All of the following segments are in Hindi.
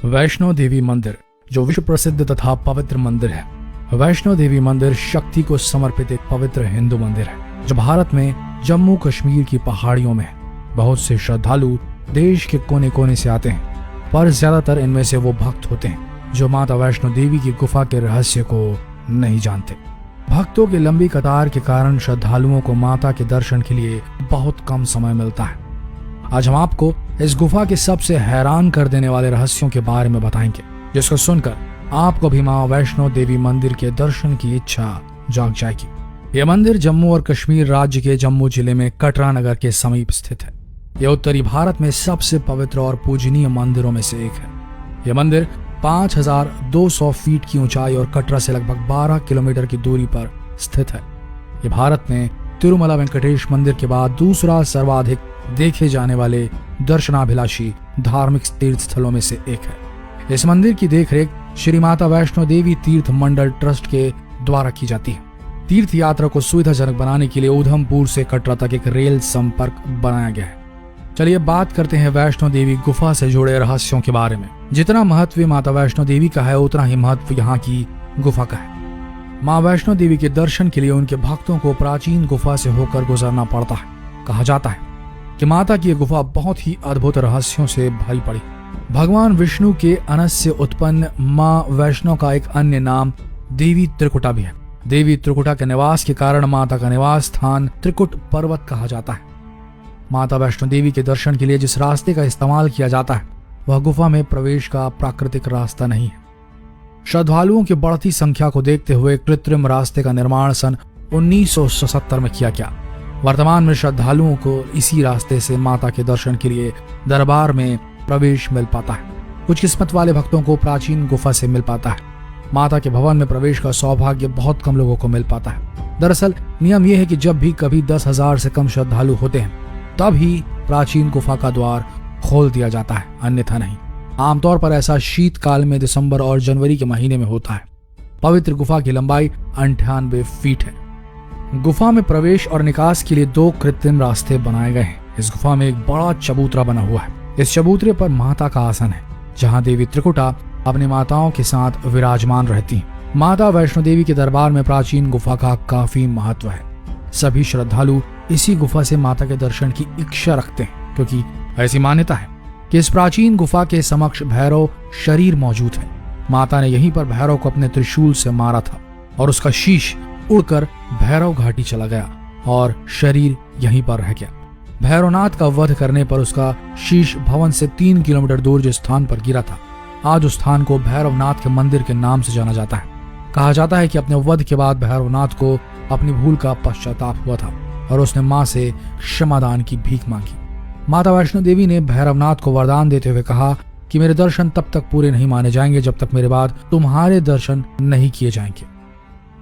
वैष्णो देवी मंदिर, जो विश्व प्रसिद्ध तथा पवित्र मंदिर है। वैष्णो देवी मंदिर शक्ति को समर्पित एक पवित्र हिंदू मंदिर है जो भारत में जम्मू कश्मीर की पहाड़ियों में है। बहुत से श्रद्धालु देश के कोने कोने से आते हैं, पर ज्यादातर इनमें से वो भक्त होते हैं जो माता वैष्णो देवी की गुफा के रहस्य को नहीं जानते। भक्तों की लंबी कतार के कारण श्रद्धालुओं को माता के दर्शन के लिए बहुत कम समय मिलता है। आज हम आपको इस गुफा के सबसे हैरान कर देने वाले रहस्यों के बारे में बताएंगे, जिसको सुनकर आपको भी मां वैष्णो देवी मंदिर के दर्शन की इच्छा जाग जाएगी। यह मंदिर जम्मू और कश्मीर राज्य के जम्मू जिले में कटरा नगर के समीप स्थित है। यह उत्तरी भारत में सबसे पवित्र और पूजनीय मंदिरों में से एक है। यह मंदिर 5200 फीट की ऊंचाई और कटरा से लगभग 12 किलोमीटर की दूरी पर स्थित है। यह भारत में तिरुमला वेंकटेश मंदिर के बाद दूसरा सर्वाधिक देखे जाने वाले दर्शनाभिलाषी धार्मिक तीर्थ स्थलों में से एक है। इस मंदिर की देखरेख श्री माता वैष्णो देवी तीर्थ मंडल ट्रस्ट के द्वारा की जाती है। तीर्थ यात्रा को सुविधाजनक बनाने के लिए उधमपुर से कटरा तक एक रेल संपर्क बनाया गया है। चलिए बात करते हैं वैष्णो देवी गुफा से जुड़े रहस्यों के बारे में। जितना महत्व माता वैष्णो देवी का है, उतना ही महत्व यहाँ की गुफा का है। माँ वैष्णो देवी के दर्शन के लिए उनके भक्तों को प्राचीन गुफा से होकर गुजरना पड़ता है। कहा जाता है कि माता की यह गुफा बहुत ही अद्भुत रहस्यों से भरी पड़ी। भगवान विष्णु के अनस से उत्पन्न माँ वैष्णो का एक अन्य नाम देवी त्रिकुटा भी है। देवी त्रिकुटा के निवास के कारण माता का निवास स्थान त्रिकुट पर्वत कहा जाता है। माता वैष्णो देवी के दर्शन के लिए जिस रास्ते का इस्तेमाल किया जाता है, वह गुफा में प्रवेश का प्राकृतिक रास्ता नहीं है। श्रद्धालुओं की बढ़ती संख्या को देखते हुए कृत्रिम रास्ते का निर्माण सन 1977 में किया गया। वर्तमान में श्रद्धालुओं को इसी रास्ते से माता के दर्शन के लिए दरबार में प्रवेश मिल पाता है। कुछ किस्मत वाले भक्तों को प्राचीन गुफा से मिल पाता है। माता के भवन में प्रवेश का सौभाग्य बहुत कम लोगों को मिल पाता है। दरअसल नियम यह है कि जब भी कभी 10,000 से कम श्रद्धालु होते हैं, तब ही प्राचीन गुफा का द्वार खोल दिया जाता है, अन्यथा नहीं। आमतौर पर ऐसा शीतकाल में दिसंबर और जनवरी के महीने में होता है। पवित्र गुफा की लंबाई 98 फीट है। गुफा में प्रवेश और निकास के लिए 2 कृत्रिम रास्ते बनाए गए हैं। इस गुफा में एक बड़ा चबूतरा बना हुआ है। इस चबूतरे पर माता का आसन है, जहां देवी त्रिकुटा अपनी माताओं के साथ विराजमान रहती हैं। माता वैष्णो देवी के दरबार में प्राचीन गुफा का काफी महत्व है। सभी श्रद्धालु इसी गुफा से माता के दर्शन की इच्छा रखते हैं, क्योंकि ऐसी मान्यता है कि इस प्राचीन गुफा के समक्ष भैरव शरीर मौजूद है। माता ने यहीं पर भैरव को अपने त्रिशूल से मारा था और उसका शीश उड़कर भैरव घाटी चला गया और शरीर यहीं पर रह गया। भैरवनाथ का वध करने पर उसका शीश भवन से 3 किलोमीटर दूर जिस स्थान पर गिरा था, आज उस स्थान को भैरवनाथ के मंदिर के नाम से जाना जाता है। कहा जाता है कि अपने वध के बाद भैरवनाथ को अपनी भूल का पश्चाताप हुआ था और उसने मां से क्षमादान की भीख मांगी। माता वैष्णो देवी ने भैरवनाथ को वरदान देते हुए कहा कि मेरे दर्शन तब तक पूरे नहीं माने जाएंगे जब तक मेरे बाद तुम्हारे दर्शन नहीं किए जाएंगे।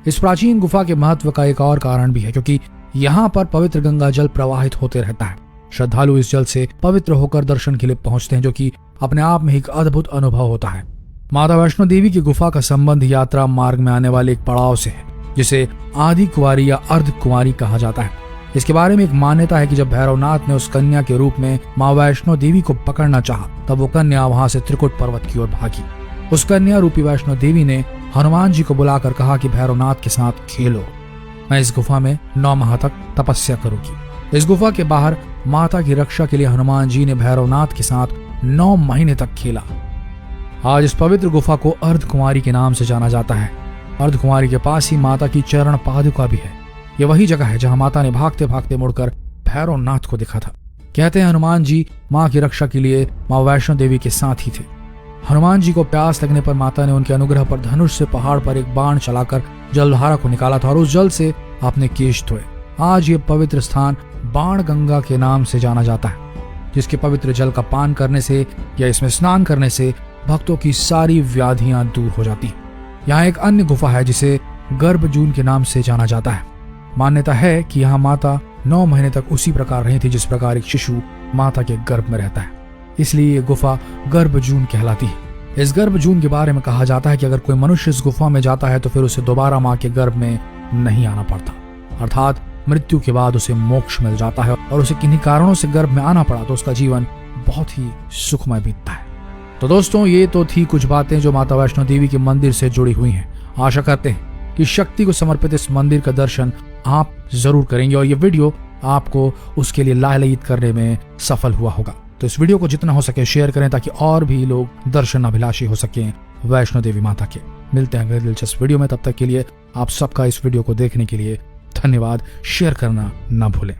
इस प्राचीन गुफा के महत्व का एक और कारण भी है, क्योंकि यहाँ पर पवित्र गंगा जल प्रवाहित होते रहता है। श्रद्धालु इस जल से पवित्र होकर दर्शन के लिए पहुंचते हैं, जो कि अपने आप में एक अद्भुत अनुभव होता है। माता वैष्णो देवी की गुफा का संबंध यात्रा मार्ग में आने वाले एक पड़ाव से है, जिसे आदि कुंवारी या अर्ध कुंवारी कहा जाता है। इसके बारे में एक मान्यता है कि जब भैरवनाथ ने उस कन्या के रूप में माँ वैष्णो देवी को पकड़ना चाहा, तब वो कन्या वहां से त्रिकुट पर्वत की ओर भागी। उस कन्या रूपी वैष्णो देवी ने हनुमान जी को बुलाकर कहा कि भैरवनाथ के साथ खेलो, मैं इस गुफा में 9 माह तक तपस्या करूंगी। इस गुफा के बाहर माता की रक्षा के लिए हनुमान जी ने भैरवनाथ के साथ 9 महीने तक खेला। आज इस पवित्र गुफा को अर्ध कुंवारी के नाम से जाना जाता है। अर्ध कुंवारी के पास ही माता की चरण पादुका भी है। यह वही जगह है जहां माता ने भागते भागते मुड़कर भैरवनाथ को देखा था। कहते हैं हनुमान जी माँ की रक्षा के लिए माँ वैष्णो देवी के साथ ही थे। हनुमान जी को प्यास लगने पर माता ने उनके अनुग्रह पर धनुष से पहाड़ पर एक बाण चलाकर जलधारा को निकाला था और उस जल से अपने केश धोए। आज ये पवित्र स्थान बाण गंगा के नाम से जाना जाता है, जिसके पवित्र जल का पान करने से या इसमें स्नान करने से भक्तों की सारी व्याधियां दूर हो जाती हैं। यहाँ एक अन्य गुफा है जिसे गर्भजून के नाम से जाना जाता है। मान्यता है कि यहाँ माता 9 महीने तक उसी प्रकार रही थी जिस प्रकार एक शिशु माता के गर्भ में रहता है, इसलिए ये गुफा गर्भजून कहलाती है। इस गर्भजून के बारे में कहा जाता है कि अगर कोई मनुष्य इस गुफा में जाता है तो फिर उसे दोबारा माँ के गर्भ में नहीं आना पड़ता, अर्थात मृत्यु के बाद उसे मोक्ष मिल जाता है। और उसे किन्हीं कारणों से गर्भ में आना पड़ा तो उसका जीवन बहुत ही सुखमय बीतता है। तो दोस्तों, ये तो थी कुछ बातें जो माता वैष्णो देवी के मंदिर से जुड़ी हुई हैं। आशा करते हैं कि शक्ति को समर्पित इस मंदिर का दर्शन आप जरूर करेंगे और ये वीडियो आपको उसके लिए लालयित करने में सफल हुआ होगा। तो इस वीडियो को जितना हो सके शेयर करें ताकि और भी लोग दर्शन अभिलाषी हो सकें वैष्णो देवी माता के। मिलते हैं अगले दिलचस्प वीडियो में, तब तक के लिए आप सबका इस वीडियो को देखने के लिए धन्यवाद। शेयर करना ना भूलें।